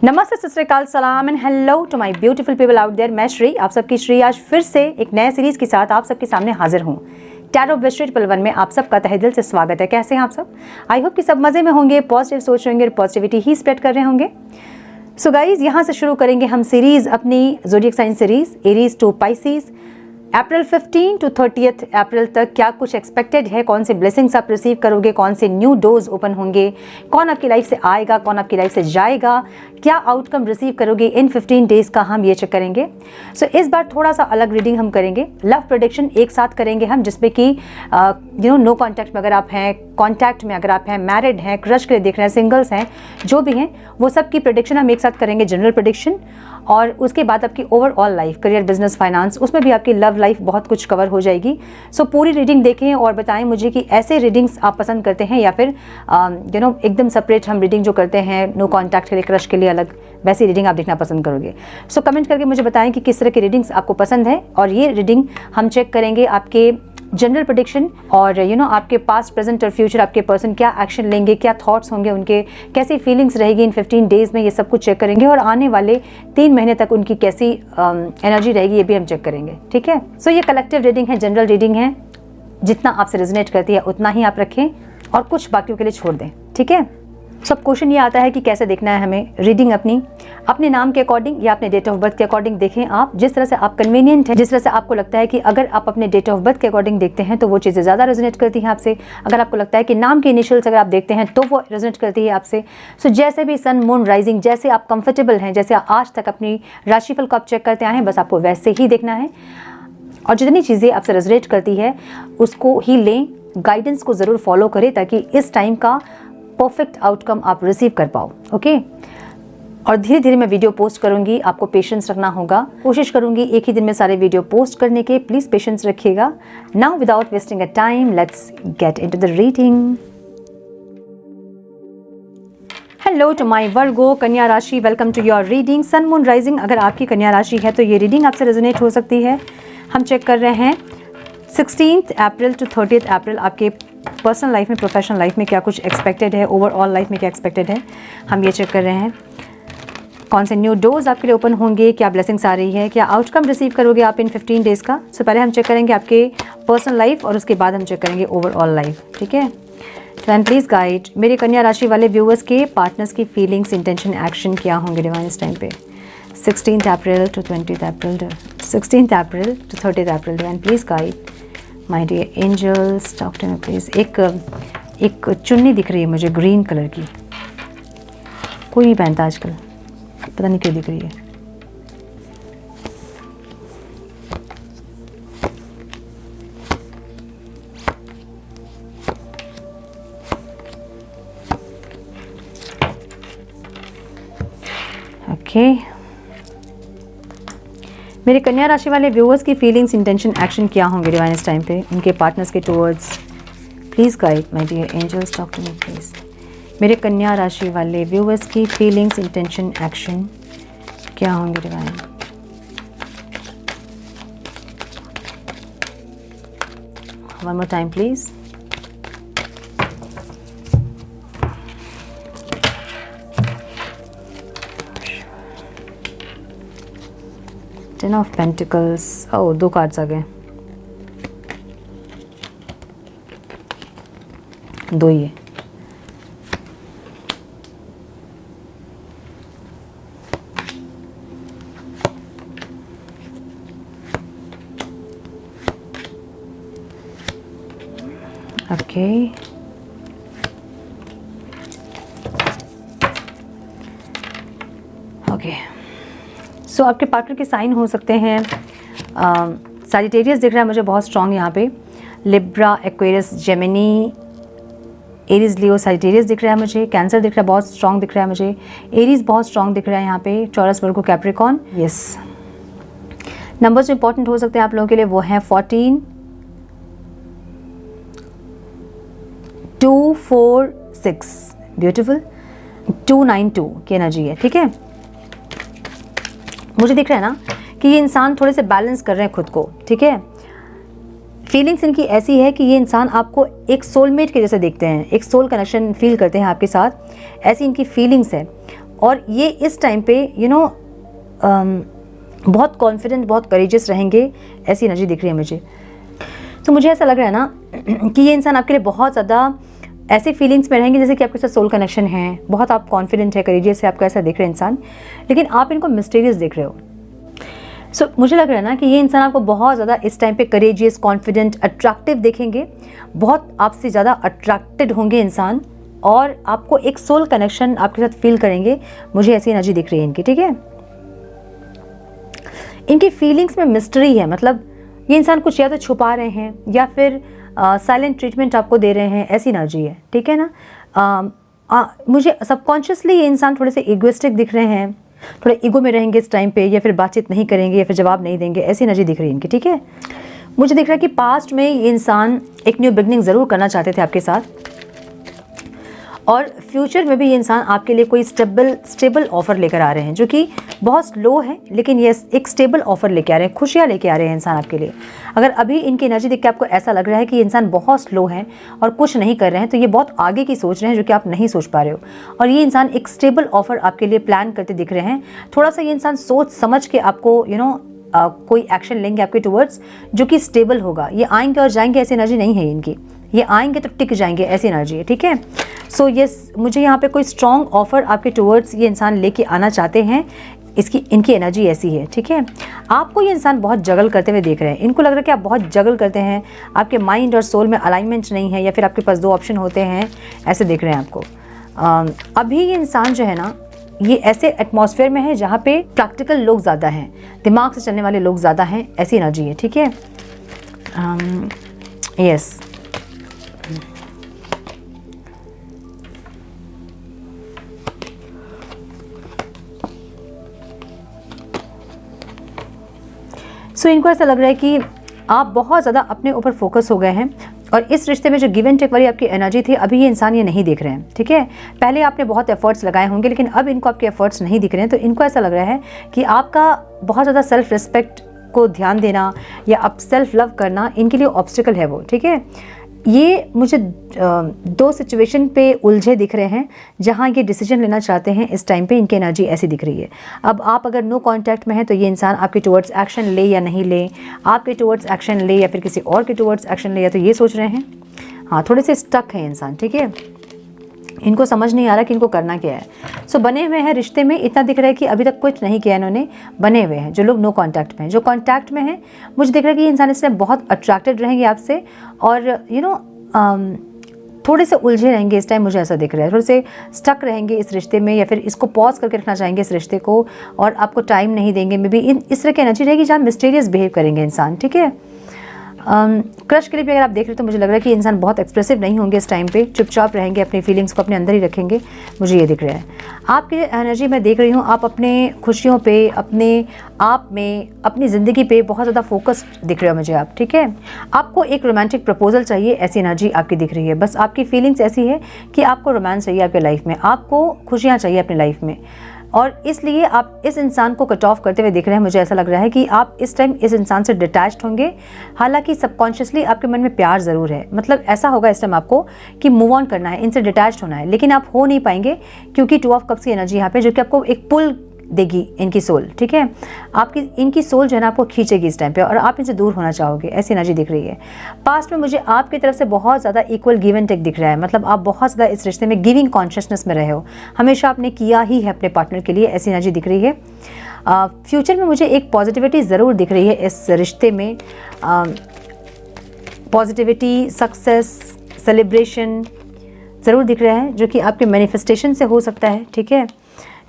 नमस्ते, सत श्री अकाल, सलाम and hello to my beautiful people out there. मैं श्री, आप सबकी श्री आज फिर से एक नए सीरीज के साथ आप सबके सामने हाजिर हूँ। टैरो विस्ट्रेट पलवन में आप सबका तहे दिल से स्वागत है। कैसे हैं आप सब? आई होप कि सब मजे में होंगे, पॉजिटिव सोच रहे होंगे और पॉजिटिविटी ही स्प्रेड कर रहे होंगे। सो गाइज, यहाँ से शुरू करेंगे हम सीरीज, अपनी zodiac sign series Aries to Pisces. April 15 to 30 April तक क्या कुछ एक्सपेक्टेड है, कौन से ब्लेसिंग्स आप रिसीव करोगे, कौन से न्यू डोर्स ओपन होंगे, कौन आपकी लाइफ से आएगा, कौन आपकी लाइफ से जाएगा, क्या आउटकम रिसीव करोगे इन 15 डेज का, हम ये चेक करेंगे। सो इस बार थोड़ा सा अलग रीडिंग हम करेंगे। लव प्रेडिक्शन एक साथ करेंगे हम, जिसमें कि नो कॉन्टैक्ट में अगर आप हैं, कॉन्टैक्ट में अगर आप हैं, मैरिड हैं, क्रश के लिए देख रहे हैं, सिंगल्स हैं, जो भी हैं वो सब की प्रेडिक्शन हम एक साथ करेंगे, जनरल प्रेडिक्शन। और उसके बाद आपकी overall life, career, business, finance, उसमें भी आपकी लव लाइफ बहुत कुछ कवर हो जाएगी। सो पूरी रीडिंग देखें और बताएं मुझे कि ऐसे रीडिंग्स आप पसंद करते हैं या फिर एकदम सेपरेट हम रीडिंग जो करते हैं नो कॉन्टैक्ट के लिए, क्रश के लिए अलग, वैसी रीडिंग आप देखना पसंद करोगे। सो कमेंट करके मुझे बताएं कि किस तरह की रीडिंग्स आपको पसंद है। और ये रीडिंग हम चेक करेंगे आपके जनरल प्रेडिक्शन और आपके पास्ट, प्रेजेंट और फ्यूचर, आपके पर्सन क्या एक्शन लेंगे, क्या थॉट्स होंगे उनके, कैसी फीलिंग्स रहेगी इन 15 डेज में, ये सब कुछ चेक करेंगे। और आने वाले 3 महीने तक उनकी कैसी एनर्जी रहेगी, ये भी हम चेक करेंगे। ठीक है। सो ये कलेक्टिव रीडिंग है, जनरल रीडिंग है, जितना आपसे रेजोनेट करती है उतना ही आप रखें और कुछ बाकियों के लिए छोड़ दें। ठीक है। सब क्वेश्चन ये आता है कि कैसे देखना है हमें रीडिंग, अपने नाम के अकॉर्डिंग या अपने डेट ऑफ बर्थ के अकॉर्डिंग देखें आप, जिस तरह से आप कन्वीनियंट है, जिस तरह से आपको लगता है कि अगर आप अपने डेट ऑफ बर्थ के अकॉर्डिंग देखते हैं तो वो चीज़ें ज़्यादा रेजोनेट करती हैं आपसे। अगर आपको लगता है कि नाम के इनिशियल्स अगर आप देखते हैं तो वो रेजोनेट करती है आपसे। सो जैसे भी सन, मून, राइजिंग, जैसे आप कंफर्टेबल हैं, जैसे आज तक अपनी राशिफल को आप चेक करते आए हैं, बस आपको वैसे ही देखना है। और जितनी चीज़ें आपसे रेजोनेट करती है उसको ही लें, गाइडेंस को ज़रूर फॉलो करें ताकि इस टाइम का परफेक्ट आउटकम आप रिसीव कर पाओ। ओके। और धीरे धीरे मैं वीडियो पोस्ट करूंगी, आपको पेशेंस रखना होगा। कोशिश करूंगी एक ही दिन में सारे वीडियो पोस्ट करने के, प्लीज पेशेंस रखिएगा। Now without wasting a time, let's get into the reading. Hello to my Virgo कन्या राशि, welcome to your reading. Sun, moon, rising अगर आपकी कन्या राशि है तो ये रीडिंग आपसे रेजोनेट हो सकती है। हम चेक कर रहे हैं 16 अप्रैल टू 30 अप्रैल आपके पर्सनल लाइफ में, प्रोफेशनल लाइफ में क्या कुछ एक्सपेक्टेड है, ओवरऑल लाइफ में क्या एक्सपेक्टेड है, हम ये चेक कर रहे हैं। कौन से न्यू डोर्स आपके लिए ओपन होंगे, क्या ब्लेसिंग्स आ रही है, क्या आउटकम रिसीव करोगे आप इन 15 डेज का। सो पहले हम चेक करेंगे आपके पर्सनल लाइफ और उसके बाद हम चेक करेंगे ओवरऑल लाइफ। ठीक है। देन प्लीज़ गाइड मेरे कन्या राशि वाले व्यूअर्स के पार्टनर्स की फीलिंग्स, इंटेंशन, एक्शन क्या होंगे डिवाइन इस टाइम पे। 16 April to 20 April, 16 April to 30 April. Divine please guide my dear angels, talk to me please. एक चुन्नी दिख रही है मुझे ग्रीन कलर की, कोई नहीं पहनता आजकल, पता नहीं क्यों दिख रही है। ओके। मेरे कन्या राशि वाले व्यूअर्स की फीलिंग्स, इंटेंशन, एक्शन क्या होंगे डिवाइन इस टाइम पे उनके पार्टनर्स के towards. Please guide my dear angels, talk to me please. मेरे कन्या राशि वाले व्यूअर्स की फीलिंग्स, इंटेंशन, एक्शन क्या होंगे divine. One more time please. Ten of pentacles, oh 2 cards आ गए, 2 ही है। ओके। ओके। सो आपके पार्टनर के साइन हो सकते हैं, सैजिटेरियस दिख रहा है मुझे बहुत स्ट्रॉन्ग यहाँ पे, लिब्रा, एक्वेरियस, जेमिनी, एरीज, लियो, सैजिटेरियस दिख रहा है मुझे, कैंसर दिख रहा है बहुत स्ट्रॉन्ग दिख रहा है मुझे, एरीज बहुत स्ट्रॉन्ग दिख रहा है यहाँ पे, टॉरस, वर्गो, कैप्रिकॉर्न। यस, नंबर्स जो इंपॉर्टेंट हो सकते हैं आप लोगों के लिए वो हैं 14, 2, 4, 6, ब्यूटीफुल, 292 की एनर्जी है। ठीक है। मुझे दिख रहा है ना कि ये इंसान थोड़े से बैलेंस कर रहे हैं खुद को। ठीक है। फीलिंग्स इनकी ऐसी है कि ये इंसान आपको एक सोलमेट के जैसे देखते हैं, एक सोल कनेक्शन फील करते हैं आपके साथ, ऐसी इनकी फीलिंग्स है। और ये इस टाइम पे बहुत कॉन्फिडेंट, बहुत करेजियस रहेंगे, ऐसी एनर्जी दिख रही है मुझे। तो मुझे ऐसा लग रहा है ना कि ये इंसान आपके लिए बहुत ज़्यादा ऐसे फीलिंग्स में रहेंगे जैसे कि आपके साथ सोल कनेक्शन है, बहुत आप कॉन्फिडेंट है, करेजियस है, आपको ऐसा देख रहे हैं इंसान, लेकिन आप इनको मिस्टीरियस देख रहे हो। सो मुझे लग रहा है ना कि ये इंसान आपको बहुत ज़्यादा इस टाइम पे करेजियस, कॉन्फिडेंट, अट्रैक्टिव देखेंगे, बहुत आपसे ज़्यादा अट्रैक्टेड होंगे इंसान, और आपको एक सोल कनेक्शन आपके साथ फील करेंगे। मुझे ऐसी एनर्जी दिख रही है इनकी, ठीक है। इनकी फीलिंग्स में मिस्ट्री है, मतलब ये इंसान कुछ या तो छुपा रहे हैं या फिर साइलेंट ट्रीटमेंट आपको दे रहे हैं, ऐसी एनर्जी है, ठीक है ना। मुझे सबकॉन्शियसली ये इंसान थोड़े से इगोइस्टिक दिख रहे हैं, थोड़े ईगो में रहेंगे इस टाइम पे, या फिर बातचीत नहीं करेंगे या फिर जवाब नहीं देंगे, ऐसी एनर्जी दिख रही है इनकी, ठीक है। मुझे दिख रहा है कि पास्ट में ये इंसान एक न्यू बिगनिंग ज़रूर करना चाहते थे आपके साथ, और फ्यूचर में भी ये इंसान आपके लिए कोई स्टेबल ऑफर लेकर आ रहे हैं, जो कि बहुत स्लो है, लेकिन ये एक स्टेबल ऑफर लेके आ रहे हैं, खुशियाँ लेके आ रहे हैं इंसान आपके लिए। अगर अभी इनकी एनर्जी देख के आपको ऐसा लग रहा है कि ये इंसान बहुत स्लो है और कुछ नहीं कर रहे हैं, तो ये बहुत आगे की सोच रहे हैं जो कि आप नहीं सोच पा रहे हो, और ये इंसान एक स्टेबल ऑफर आपके लिए प्लान करते दिख रहे हैं। थोड़ा सा ये इंसान सोच समझ के आपको कोई एक्शन लेंगे आपके टुवर्ड्स, जो कि स्टेबल होगा। ये आएंगे और जाएंगे ऐसी एनर्जी नहीं है इनकी, ये आएंगे तो टिक जाएंगे, ऐसी एनर्जी है, ठीक है। सो यस, मुझे यहाँ पे कोई स्ट्रॉन्ग ऑफर आपके टुवर्ड्स ये इंसान लेके आना चाहते हैं, इनकी एनर्जी ऐसी है, ठीक है। आपको ये इंसान बहुत जगल करते हुए देख रहे हैं, इनको लग रहा है कि आप बहुत जगल करते हैं, आपके माइंड और सोल में अलाइनमेंट नहीं है, या फिर आपके पास 2 ऑप्शन होते हैं, ऐसे देख रहे हैं आपको। अभी ये इंसान जो है ना, ये ऐसे एटमॉस्फेयर में है जहाँ पे प्रैक्टिकल लोग ज़्यादा हैं, दिमाग से चलने वाले लोग ज़्यादा हैं, ऐसी एनर्जी है, ठीक है। यस, सो इनको ऐसा लग रहा है कि आप बहुत ज़्यादा अपने ऊपर फोकस हो गए हैं, और इस रिश्ते में जो गिव एंड टेक वाली आपकी एनर्जी थी, अभी ये इंसान ये नहीं देख रहे हैं, ठीक है। पहले आपने बहुत एफर्ट्स लगाए होंगे, लेकिन अब इनको आपके एफर्ट्स नहीं दिख रहे हैं, तो इनको ऐसा लग रहा है कि आपका बहुत ज़्यादा सेल्फ रिस्पेक्ट को ध्यान देना या अब सेल्फ लव करना इनके लिए ऑब्स्टिकल है वो, ठीक है। ये मुझे 2 सिचुएशन पे उलझे दिख रहे हैं जहाँ ये डिसीजन लेना चाहते हैं, इस टाइम पे इनकी एनर्जी ऐसी दिख रही है। अब आप अगर नो कांटेक्ट में हैं तो ये इंसान आपके टुवर्ड्स एक्शन ले या नहीं ले, आपके टुवर्ड्स एक्शन ले या फिर किसी और के टुवर्ड्स एक्शन ले, या तो ये सोच रहे हैं। हाँ, थोड़े से स्टक है इंसान, ठीक है। इनको समझ नहीं आ रहा कि इनको करना क्या है। सो बने हुए हैं रिश्ते में, इतना दिख रहा है कि अभी तक कुछ नहीं किया इन्होंने, बने हुए हैं जो लोग नो कांटेक्ट में हैं। जो कांटेक्ट में हैं, मुझे दिख रहा है कि ये इंसान इससे बहुत अट्रैक्टेड रहेंगे आपसे, और थोड़े से उलझे रहेंगे इस टाइम, मुझे ऐसा दिख रहा है। थोड़े से स्टक रहेंगे इस रिश्ते में, या फिर इसको पॉज करके रखना चाहेंगे इस रिश्ते को, और आपको टाइम नहीं देंगे। मे बी इस तरह की एनर्जी रहेगी जहाँ मिस्टीरियस बिहेव करेंगे इंसान, ठीक है। क्रश के लिए भी अगर आप देख रहे हो तो मुझे लग रहा है कि इंसान बहुत एक्सप्रेसिव नहीं होंगे इस टाइम पे, चुपचाप रहेंगे, अपनी फीलिंग्स को अपने अंदर ही रखेंगे, मुझे ये दिख रहा है। आपकी एनर्जी मैं देख रही हूँ, आप अपने खुशियों पे, अपने आप में, अपनी ज़िंदगी पे बहुत ज़्यादा फोकस्ड दिख रहे हो मुझे आप, ठीक है। आपको एक रोमांटिक प्रपोजल चाहिए, ऐसी एनर्जी आपकी दिख रही है। बस आपकी फीलिंग्स ऐसी है कि आपको रोमांस चाहिए आपके लाइफ में, आपको खुशियाँ चाहिए अपनी लाइफ में, और इसलिए आप इस इंसान को कट ऑफ करते हुए दिख रहे हैं। मुझे ऐसा लग रहा है कि आप इस टाइम इस इंसान से डिटैच्ड होंगे, हालांकि सबकॉन्शियसली आपके मन में प्यार ज़रूर है। मतलब ऐसा होगा इस टाइम आपको कि मूव ऑन करना है, इनसे डिटैच्ड होना है, लेकिन आप हो नहीं पाएंगे, क्योंकि 2 ऑफ कप्स की एनर्जी यहाँ पे, जो कि आपको एक पुल देगी इनकी सोल, ठीक है। आपकी इनकी सोल जो है ना आपको खींचेगी इस टाइम पे, और आप इनसे दूर होना चाहोगे, ऐसी एनर्जी दिख रही है। पास्ट में मुझे आपकी तरफ से बहुत ज़्यादा इक्वल गिव एंड टेक दिख रहा है, मतलब आप बहुत ज़्यादा इस रिश्ते में गिविंग कॉन्शियसनेस में रहे हो, हमेशा आपने किया ही है अपने पार्टनर के लिए, ऐसी एनर्जी दिख रही है। फ्यूचर में मुझे एक पॉजिटिविटी ज़रूर दिख रही है इस रिश्ते में, पॉजिटिविटी, सक्सेस, सेलिब्रेशन ज़रूर दिख रहा है, जो कि आपके मैनिफेस्टेशन से हो सकता है, ठीक है।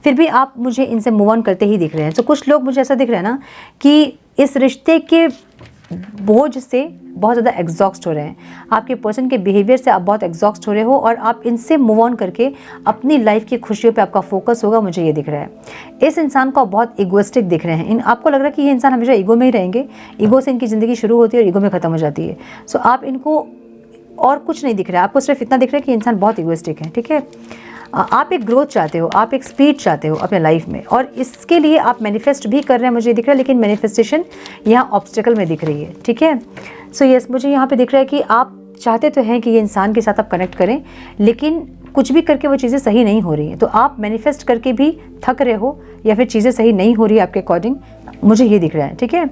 फिर भी आप मुझे इनसे मूव ऑन करते ही दिख रहे हैं। तो कुछ लोग, मुझे ऐसा दिख रहा है ना कि इस रिश्ते के बोझ से बहुत ज़्यादा एग्जॉस्ट हो रहे हैं, आपके पर्सन के बिहेवियर से आप बहुत एग्जॉस्ट हो रहे हो, और आप इनसे मूव ऑन करके अपनी लाइफ की खुशियों पे आपका फोकस होगा, मुझे ये दिख रहा है। इस इंसान को आप बहुत इगोइस्टिक दिख रहे हैं, आपको लग रहा है कि ये इंसान हमेशा ईगो में ही रहेंगे, ईगो से इनकी ज़िंदगी शुरू होती है और ईगो में ख़त्म हो जाती है। सो आप इनको और कुछ नहीं दिख रहा है, आपको सिर्फ इतना दिख रहा है कि इंसान बहुत इगोइस्टिक है, ठीक है। आप एक ग्रोथ चाहते हो, आप एक स्पीड चाहते हो अपने लाइफ में, और इसके लिए आप मैनिफेस्ट भी कर रहे हैं, मुझे दिख रहा है, लेकिन मैनिफेस्टेशन यहाँ ऑब्स्टेकल में दिख रही है, ठीक है। सो यस, मुझे यहाँ पे दिख रहा है कि आप चाहते तो हैं कि ये इंसान के साथ आप कनेक्ट करें, लेकिन कुछ भी करके वो चीज़ें सही नहीं हो रही हैं। तो आप मैनिफेस्ट करके भी थक रहे हो या फिर चीज़ें सही नहीं हो रही है आपके अकॉर्डिंग, मुझे ये दिख रहा है। ठीक है,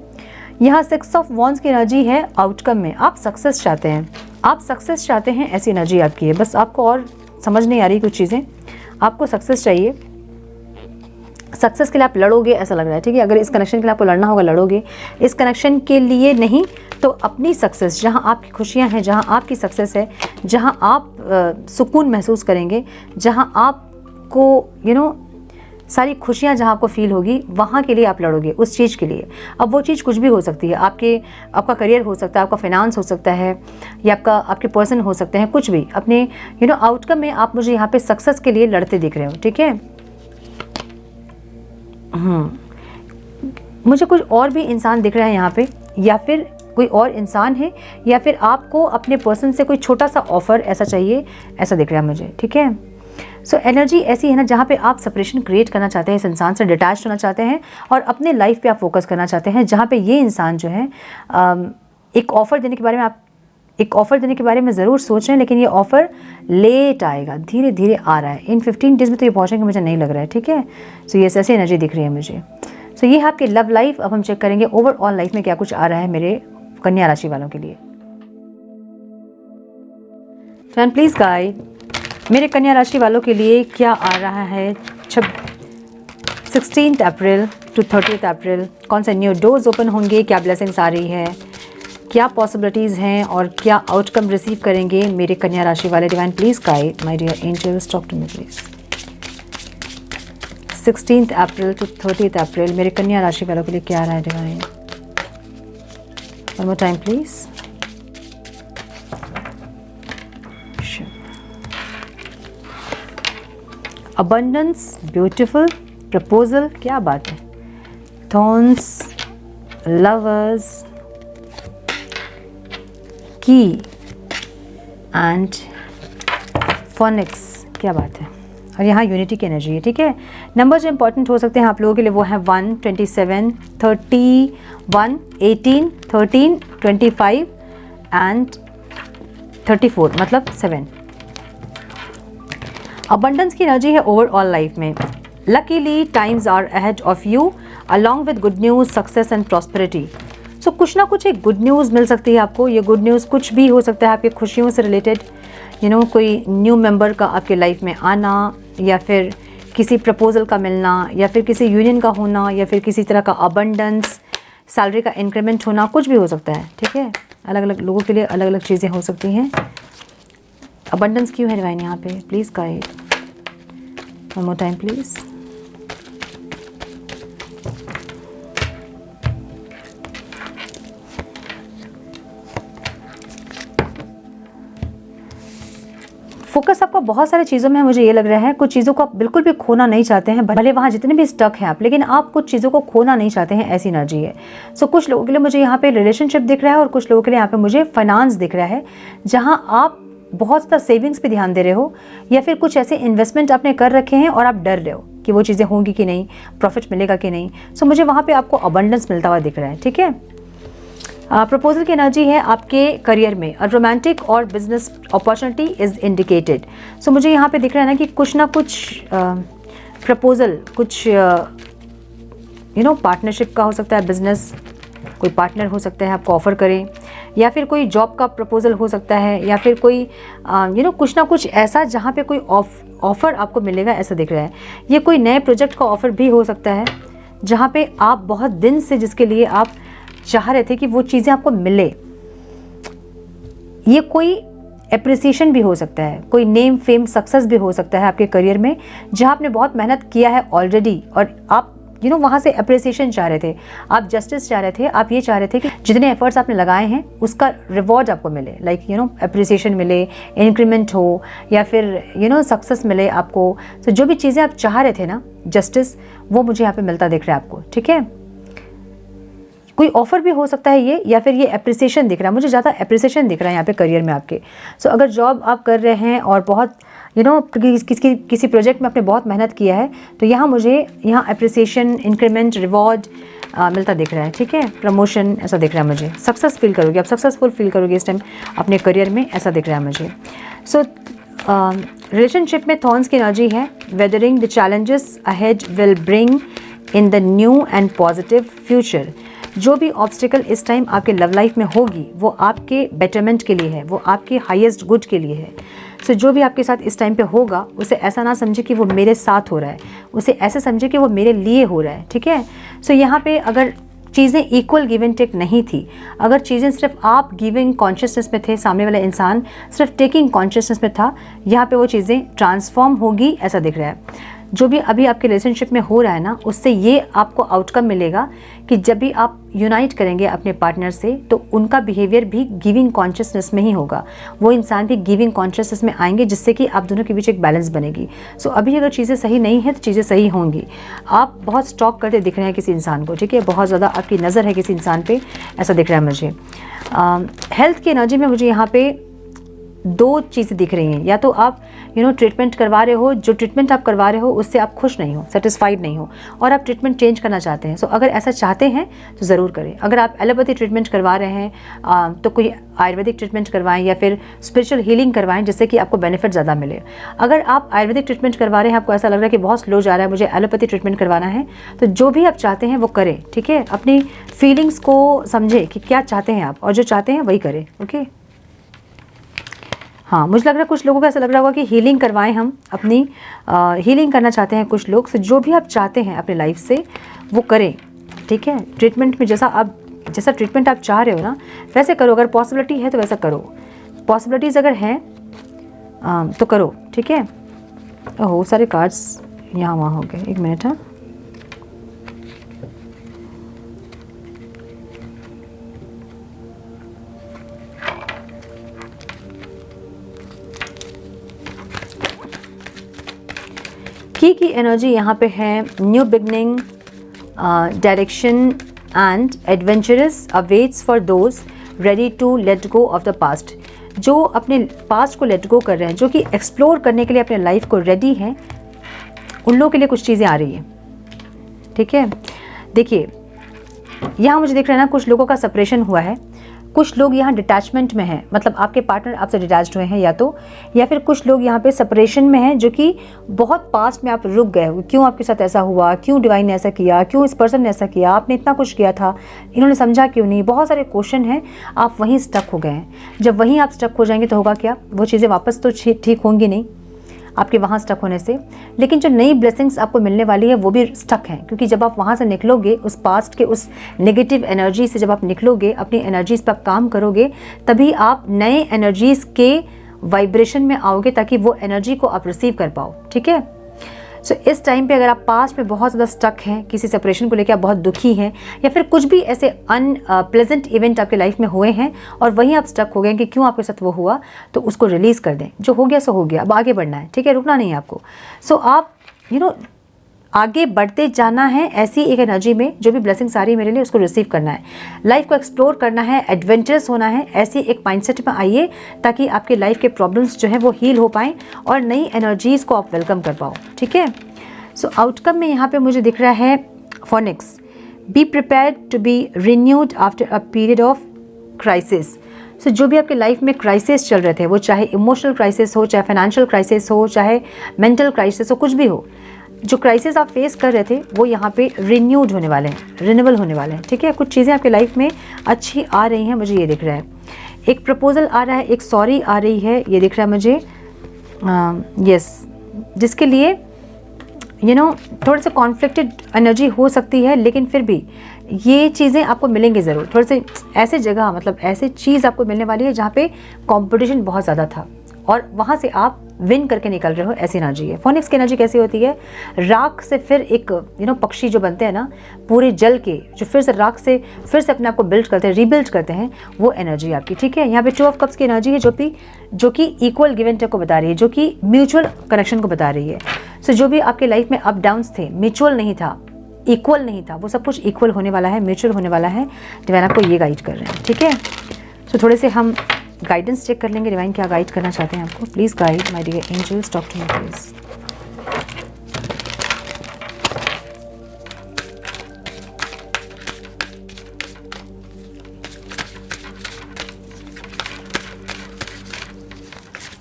यहाँ 6 ऑफ वॉन्ड्स की एनर्जी है आउटकम में। आप सक्सेस चाहते हैं, आप सक्सेस चाहते हैं, ऐसी एनर्जी आपकी है। बस आपको और समझ नहीं आ रही कुछ चीज़ें, आपको सक्सेस चाहिए। सक्सेस के लिए आप लड़ोगे ऐसा लग रहा है। ठीक है, अगर इस कनेक्शन के लिए आपको लड़ना होगा लड़ोगे। इस कनेक्शन के लिए नहीं तो अपनी सक्सेस, जहाँ आपकी खुशियाँ हैं, जहाँ आपकी सक्सेस है, जहाँ आप सुकून महसूस करेंगे, जहाँ आपको सारी खुशियाँ जहाँ आपको फील होगी, वहाँ के लिए आप लड़ोगे, उस चीज़ के लिए। अब वो चीज़ कुछ भी हो सकती है, आपका करियर हो सकता है, आपका फाइनेंस हो सकता है, या आपके पर्सन हो सकते हैं, कुछ भी। अपने आउटकम में आप मुझे यहाँ पे सक्सेस के लिए लड़ते दिख रहे हो। ठीक है, मुझे कुछ और भी इंसान दिख रहा है यहाँ पे, या फिर कोई और इंसान है, या फिर आपको अपने पर्सन से कोई छोटा सा ऑफर ऐसा चाहिए, ऐसा दिख रहा है मुझे। ठीक है, सो एनर्जी ऐसी है ना जहाँ पे आप सेपरेशन क्रिएट करना चाहते हैं, इस इंसान से डिटैच होना चाहते हैं और अपने लाइफ पे आप फोकस करना चाहते हैं, जहाँ पे ये इंसान जो है एक ऑफ़र देने के बारे में ज़रूर सोच रहे हैं, लेकिन ये ऑफ़र लेट आएगा, धीरे धीरे आ रहा है। इन 15 डेज़ में तो ये पहुँचेंगे, मुझे नहीं लग रहा है। ठीक है, सो ये ऐसी एनर्जी दिख रही है मुझे। सो ये है आपकी लव लाइफ। अब हम चेक करेंगे ओवरऑल लाइफ में क्या कुछ आ रहा है मेरे कन्या राशि वालों के लिए। एंड प्लीज़ गाइड मेरे कन्या राशि वालों के लिए क्या आ रहा है 16 अप्रैल टू 30 अप्रैल। कौन से न्यू डोर्स ओपन होंगे, क्या ब्लेसिंग्स आ रही है, क्या पॉसिबिलिटीज़ हैं और क्या आउटकम रिसीव करेंगे मेरे कन्या राशि वाले। Divine please guide my dear angels, talk to me please. 16 April to 30 April मेरे कन्या राशि वालों के लिए क्या आ रहा है divine. One more time please. Abundance, beautiful, proposal, क्या बात है। थॉर्न्स, लवर्स, की एंड फोनिक्स, क्या बात है। और यहाँ यूनिटी की एनर्जी है। ठीक है, नंबर जो इंपॉर्टेंट हो सकते हैं आप लोगों के लिए वो हैं 1, 27, 31, 18, 13, 25 एंड 34, मतलब 7। अबंडेंस की एनर्जी है ओवरऑल लाइफ में। Luckily times are ahead of you along with good news, success and prosperity. So कुछ ना कुछ एक गुड न्यूज़ मिल सकती है आपको। ये गुड न्यूज़ कुछ भी हो सकता है आपकी खुशियों से रिलेटेड, कोई न्यू मेंबर का आपके लाइफ में आना, या फिर किसी प्रपोजल का मिलना, या फिर किसी यूनियन का होना, या फिर किसी तरह का अबंडेंस, सैलरी का इंक्रीमेंट होना, कुछ भी हो सकता है। ठीक है, अलग अलग लोगों के लिए अलग अलग चीज़ें हो सकती हैं। अबंडेंस क्यों है डिवाइन यहाँ पे, please guide. One more time please. Focus आपका बहुत सारी चीज़ों में है, मुझे ये लग रहा है। कुछ चीज़ों को आप बिल्कुल भी खोना नहीं चाहते हैं, भले वहाँ जितने भी स्टक हैं आप, लेकिन आप कुछ चीज़ों को खोना नहीं चाहते हैं, ऐसी एनर्जी है। सो कुछ लोगों के लिए मुझे यहाँ पे रिलेशनशिप दिख रहा है और कुछ लोगों के लिए यहाँ पे मुझे फाइनेंस दिख रहा है, जहाँ आप बहुत ज़्यादा सेविंग्स पे ध्यान दे रहे हो, या फिर कुछ ऐसे इन्वेस्टमेंट आपने कर रखे हैं और आप डर रहे हो कि वो चीज़ें होंगी कि नहीं, प्रॉफिट मिलेगा कि नहीं। सो मुझे वहाँ पर आपको अबंडेंस मिलता हुआ दिख रहा है। ठीक है, प्रपोजल की एनर्जी है आपके करियर में। अ रोमांटिक और बिजनेस अपॉर्चुनिटी इज़ इंडिकेटेड। सो मुझे यहाँ पे दिख रहा है ना कि कुछ ना कुछ प्रपोजल, कुछ पार्टनरशिप का हो सकता है, बिजनेस, कोई पार्टनर हो सकता है आपको ऑफ़र करें, या फिर कोई जॉब का प्रपोजल हो सकता है, या फिर कोई कुछ ना कुछ ऐसा जहाँ पे कोई ऑफ़र आपको मिलेगा, ऐसा दिख रहा है। ये कोई नए प्रोजेक्ट का ऑफ़र भी हो सकता है, जहाँ पे आप बहुत दिन से जिसके लिए आप चाह रहे थे कि वो चीज़ें आपको मिले। ये कोई एप्रिसिएशन भी हो सकता है, कोई नेम, फेम, सक्सेस भी हो सकता है आपके करियर में, जहाँ आपने बहुत मेहनत किया है ऑलरेडी और आप वहाँ से अप्रिसिएशन चाह रहे थे, आप जस्टिस चाह रहे थे, आप ये चाह रहे थे कि जितने एफर्ट्स आपने लगाए हैं उसका रिवॉर्ड आपको मिले, लाइक अप्रिसिएशन मिले, इंक्रीमेंट हो, या फिर सक्सेस मिले आपको। तो जो भी चीज़ें आप चाह रहे थे ना, जस्टिस, वो मुझे यहाँ पे मिलता दिख रहा है आपको। ठीक है, कोई ऑफ़र भी हो सकता है ये, या फिर ये एप्रिसिएशन दिख रहा है, मुझे ज़्यादा एप्रिसिएशन दिख रहा है यहाँ पे करियर में आपके। सो अगर जॉब आप कर रहे हैं और बहुत किसी प्रोजेक्ट में आपने बहुत मेहनत किया है, तो यहाँ मुझे एप्रिसिएशन, इंक्रीमेंट, रिवॉर्ड, मिलता दिख रहा है, ठीक है। प्रमोशन ऐसा दिख रहा है मुझे, सक्सेस फील करोगे, आप सक्सेसफुल फील करोगे इस टाइम अपने करियर में, ऐसा दिख रहा है मुझे। सो रिलेशनशिप में थॉर्न्स की एनर्जी है। Weathering the challenges ahead will bring in the new and positive future. जो भी ऑब्स्टिकल इस टाइम आपके लव लाइफ में होगी वो आपके बेटरमेंट के लिए है, वो आपके हाईएस्ट गुड के लिए है। सो जो भी आपके साथ इस टाइम पे होगा उसे ऐसा ना समझे कि वो मेरे साथ हो रहा है, उसे ऐसे समझे कि वो मेरे लिए हो रहा है, ठीक है। सो यहाँ पे अगर चीज़ें इक्वल गिव एंड टेक नहीं थी, अगर चीज़ें सिर्फ आप गिविंग कॉन्शियसनेस में थे, सामने वाला इंसान सिर्फ टेकिंग कॉन्शियसनेस में था, यहाँ पे वो चीज़ें ट्रांसफॉर्म होगी, ऐसा दिख रहा है। जो भी अभी आपके रिलेशनशिप में हो रहा है ना, उससे ये आपको आउटकम मिलेगा कि जब भी आप यूनाइट करेंगे अपने पार्टनर से तो उनका बिहेवियर भी गिविंग कॉन्शियसनेस में ही होगा, वो इंसान भी गिविंग कॉन्शियसनेस में आएंगे, जिससे कि आप दोनों के बीच एक बैलेंस बनेगी। सो अभी अगर चीज़ें सही नहीं है तो चीज़ें सही होंगी। आप बहुत स्टॉक करते दिख रहे हैं किसी इंसान को, ठीक है, बहुत ज़्यादा आपकी नज़र है किसी इंसान पे, ऐसा दिख रहा है मुझे। हेल्थ की एनर्जी में मुझे यहाँ पे दो चीज़ें दिख रही हैं। या तो आप ट्रीटमेंट करवा रहे हो, जो ट्रीटमेंट आप करवा रहे हो उससे आप खुश नहीं हो, सेटिस्फाइड नहीं हो, और आप ट्रीटमेंट चेंज करना चाहते हैं। सो अगर ऐसा चाहते हैं तो ज़रूर करें। अगर आप एलोपैथी ट्रीटमेंट करवा रहे हैं तो कोई आयुर्वेदिक ट्रीटमेंट करवाएं या फिर स्पिरिचुअल हीलिंग करवाएं, जिससे कि आपको बेनिफिट ज़्यादा मिले। अगर आप आयुर्वेदिक ट्रीटमेंट करवा रहे हैं, आपको ऐसा लग रहा है कि बहुत स्लो जा रहा है, मुझे एलोपैथी ट्रीटमेंट करवाना है, तो जो भी आप चाहते हैं वो करें, ठीक है। अपनी फीलिंग्स को समझें कि क्या चाहते हैं आप, और जो चाहते हैं वही करें, ओके। हाँ, मुझे लग रहा है कुछ लोगों को ऐसा लग रहा होगा कि हीलिंग करवाएं, हम अपनी हीलिंग करना चाहते हैं कुछ लोग। सो जो भी आप चाहते हैं अपने लाइफ से वो करें, ठीक है। ट्रीटमेंट में जैसा ट्रीटमेंट आप चाह रहे हो ना वैसे करो, अगर पॉसिबिलिटी है तो वैसा करो, पॉसिबिलिटीज़ अगर हैं तो करो, ठीक है। ओह, सारे कार्ड्स यहाँ वहाँ हो गए, एक मिनट। हाँ, की एनर्जी यहाँ पे है new beginning, direction and adventurous awaits for those ready to let go of the past. जो अपने पास्ट को लेट गो कर रहे हैं, जो कि एक्सप्लोर करने के लिए अपने लाइफ को रेडी हैं, उन लोगों के लिए कुछ चीज़ें आ रही हैं, ठीक है। देखिए यहाँ मुझे दिख रहा है ना, कुछ लोगों का सेपरेशन हुआ है, कुछ लोग यहाँ डिटैचमेंट में हैं, मतलब आपके पार्टनर आपसे डिटैच्ड हुए हैं या फिर कुछ लोग यहाँ पे सेपरेशन में हैं, जो कि बहुत पास्ट में आप रुक गए। क्यों आपके साथ ऐसा हुआ, क्यों डिवाइन ने ऐसा किया, क्यों इस पर्सन ने ऐसा किया, आपने इतना कुछ किया था, इन्होंने समझा क्यों नहीं, बहुत सारे क्वेश्चन हैं, आप वहीं स्टक हो गए हैं। जब वहीं आप स्टक हो जाएंगे तो होगा क्या, वो चीज़ें वापस तो ठीक होंगी नहीं आपके वहाँ स्टक होने से, लेकिन जो नई ब्लेसिंग्स आपको मिलने वाली है वो भी स्टक हैं। क्योंकि जब आप वहाँ से निकलोगे, उस पास्ट के उस नेगेटिव एनर्जी से जब आप निकलोगे, अपनी एनर्जीज पर आप काम करोगे, तभी आप नए एनर्जीज के वाइब्रेशन में आओगे, ताकि वो एनर्जी को आप रिसीव कर पाओ, ठीक है। सो इस टाइम पे अगर आप पास्ट में बहुत ज़्यादा स्टक हैं, किसी सेपरेशन को लेकर आप बहुत दुखी हैं, या फिर कुछ भी ऐसे अनप्लेजेंट इवेंट आपके लाइफ में हुए हैं और वहीं आप स्टक हो गए कि क्यों आपके साथ वो हुआ, तो उसको रिलीज़ कर दें। जो हो गया सो हो गया, अब आगे बढ़ना है, ठीक है, रुकना नहीं है आपको। सो आप आगे बढ़ते जाना है ऐसी एक एनर्जी में। जो भी ब्लेसिंग्स आ रही है मेरे लिए, उसको रिसीव करना है, लाइफ को एक्सप्लोर करना है, एडवेंचरस होना है, ऐसी एक माइंडसेट में आइए, ताकि आपके लाइफ के प्रॉब्लम्स जो है वो हील हो पाएँ और नई एनर्जीज़ को आप वेलकम कर पाओ, ठीक है। सो आउटकम में यहाँ पे मुझे दिख रहा है phoenix, be prepared to be renewed after a period of crisis. So जो भी आपके लाइफ में क्राइसिस चल रहे थे, वो चाहे इमोशनल क्राइसिस हो, चाहे फाइनेंशियल क्राइसिस हो, चाहे मेंटल क्राइसिस हो, कुछ भी हो, जो क्राइसिस आप फेस कर रहे थे वो यहाँ पे रिन्यूड होने वाले हैं, रिन्यूअल होने वाले हैं, ठीक है। कुछ चीज़ें आपके लाइफ में अच्छी आ रही हैं, मुझे ये दिख रहा है। एक प्रपोजल आ रहा है, एक सॉरी आ रही है, ये दिख रहा है मुझे, यस, जिसके लिए थोड़े से कॉन्फ्लिक्टेड एनर्जी हो सकती है, लेकिन फिर भी ये चीज़ें आपको मिलेंगी ज़रूर। थोड़े से ऐसे जगह, मतलब ऐसे चीज़ आपको मिलने वाली है जहाँ पे कंपटीशन बहुत ज़्यादा था और वहाँ से आप विन करके निकल रहे हो, ऐसी एनर्जी है। फोनिक्स की एनर्जी कैसी होती है, राख से फिर एक पक्षी जो बनते हैं ना, पूरे जल के, जो फिर से राख से फिर से अपने आप को बिल्ड करते हैं, रीबिल्ड करते हैं, वो एनर्जी आपकी, ठीक है। यहाँ पे 2 ऑफ कप्स की एनर्जी है, जो कि इक्वल गिव एंड टेक को बता रही है, जो कि म्यूचुअल कनेक्शन को बता रही है। सो जो भी आपके लाइफ में अप डाउन्स थे, म्यूचुअल नहीं था, इक्वल नहीं था, वो सब कुछ इक्वल होने वाला है, म्यूचुअल होने वाला है। डिवाइन आपको ये गाइड कर रहे हैं, ठीक है। सो थोड़े से हम गाइडेंस चेक कर लेंगे, डिवाइन क्या गाइड करना चाहते हैं आपको। Please guide my dear angels, talk to me please.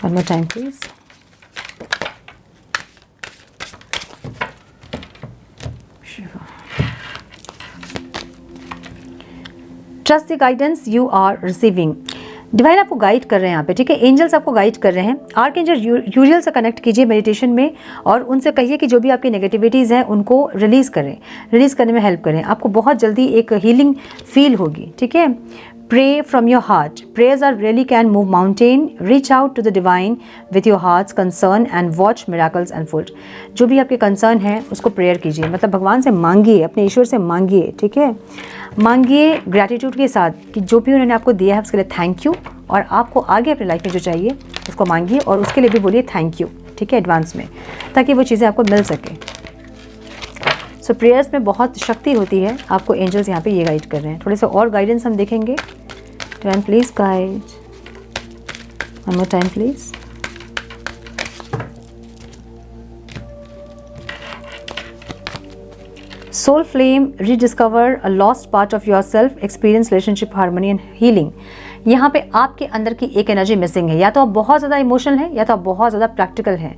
One more time, please. Trust the guidance you are receiving. Divine आपको गाइड कर रहे हैं यहाँ पे, ठीक है। एंजल्स आपको गाइड कर रहे हैं। आर्क एंजल यूरियल से कनेक्ट कीजिए मेडिटेशन में और उनसे कहिए कि जो भी आपकी नेगेटिविटीज़ हैं उनको रिलीज़ करें, रिलीज़ करने में हेल्प करें। आपको बहुत जल्दी एक हीलिंग फील होगी, ठीक है। Pray from your heart. Prayers are really can move mountain. Reach out to the divine with your heart's concern and watch miracles unfold. जो भी आपके कंसर्न है उसको प्रेयर कीजिए, मतलब भगवान से मांगिए, अपने ईश्वर से मांगिए, ठीक है। मांगिए ग्रैटिट्यूड के साथ कि जो भी उन्होंने आपको दिया है उसके लिए थैंक यू, और आपको आगे अपनी लाइफ में जो चाहिए उसको मांगिए और उसके लिए भी बोलिए थैंक यू, ठीक है, एडवांस में, ताकि वो चीज़ें आपको मिल सके। सो प्रेयर्स में बहुत शक्ति होती है। आपको एंजल्स यहाँ पे ये गाइड कर रहे हैं। थोड़े से और गाइडेंस हम देखेंगे। Divine please guide, one more time please. Soul flame, rediscover a lost part of yourself, experience relationship harmony and healing. यहाँ पे आपके अंदर की एक एनर्जी मिसिंग है, या तो आप बहुत ज़्यादा इमोशनल हैं या तो आप बहुत ज़्यादा प्रैक्टिकल हैं।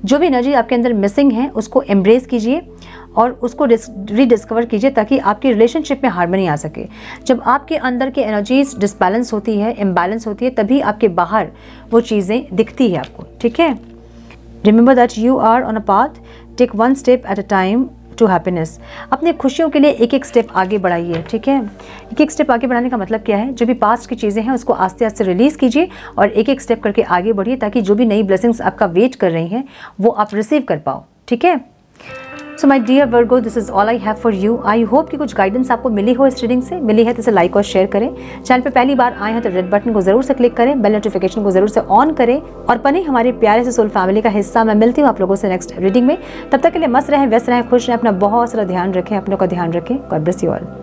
जो भी एनर्जी आपके अंदर मिसिंग है उसको एम्ब्रेस कीजिए और उसको रीडिस्कवर कीजिए ताकि आपकी रिलेशनशिप में हार्मनी आ सके। जब आपके अंदर की एनर्जीज डिसबैलेंस होती है, इम्बैलेंस होती है, तभी आपके बाहर वो चीज़ें दिखती है आपको, ठीक है। Remember that you are on a path, take one step at a time to happiness. अपने खुशियों के लिए एक एक स्टेप आगे बढ़ाइए, ठीक है। एक एक स्टेप आगे बढ़ाने का मतलब क्या है, जो भी पास्ट की चीज़ें हैं उसको आस्ते आस्ते रिलीज़ कीजिए और एक एक स्टेप करके आगे बढ़िए ताकि जो भी नई ब्लेसिंग्स आपका वेट कर रही हैं वो आप रिसीव कर पाओ, ठीक है। So my dear Virgo, this is all I have for you. I hope कि कुछ गाइडेंस आपको मिली हो इस रीडिंग से। मिली है तो इसे लाइक और शेयर करें। चैनल पे पहली बार आए हैं तो रेड बटन को जरूर से क्लिक करें, बेल नोटिफिकेशन को जरूर से ऑन करें और बने हमारे प्यारे से सोल फैमिली का हिस्सा। मैं मिलती हूँ आप लोगों से नेक्स्ट रीडिंग में। तब तक के लिए मस्त रहें, व्यस्त रहें, खुश रहें, अपना बहुत सारा ध्यान रखें, अपनों का ध्यान रखें। God bless you all.